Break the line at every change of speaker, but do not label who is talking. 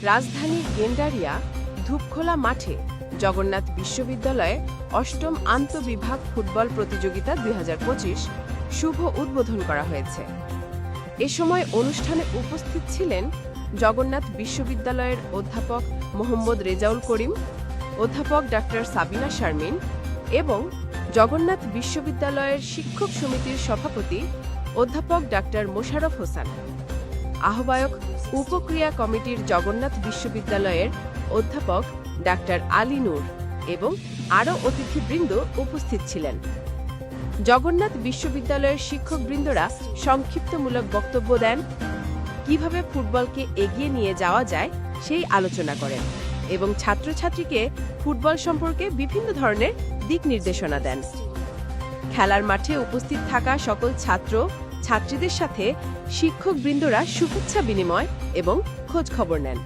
রাজধানীর গেন্ডারিয়া ধূপখোলা মাঠে জগন্নাথ বিশ্ববিদ্যালয়ে অষ্টম আন্তঃবিভাগ ফুটবল প্রতিযোগিতা 2025 শুভ উদ্বোধন করা হয়েছে। এ সময় অনুষ্ঠানে উপস্থিত ছিলেন জগন্নাথ বিশ্ববিদ্যালয়ের অধ্যাপক মোহাম্মদ রেজাউল করিম, অধ্যাপক ডাক্তার সাবিনা শারমিন এবং জগন্নাথ বিশ্ববিদ্যালয়ের শিক্ষক সমিতির সভাপতি অধ্যাপক ডাক্তার মোশাররফ হোসেন, আহ্বায়ক উপক্রিয়া কমিটির জগন্নাথ বিশ্ববিদ্যালয়ের অধ্যাপক ডাক্তার আলী নূর এবং আরও অতিথিবৃন্দ উপস্থিত ছিলেন। জগন্নাথ বিশ্ববিদ্যালয়ের শিক্ষকবৃন্দরা সংক্ষিপ্তমূলক বক্তব্য দেন, কিভাবে ফুটবলকে এগিয়ে নিয়ে যাওয়া যায় সেই আলোচনা করেন এবং ছাত্রছাত্রীকে ফুটবল সম্পর্কে বিভিন্ন ধরনের দিক নির্দেশনা দেন। খেলার মাঠে উপস্থিত থাকা সকল ছাত্র ছাত্রীদের সাথে শিক্ষকবৃন্দরা শুভেচ্ছা বিনিময় এবং খোঁজ খবর নেন।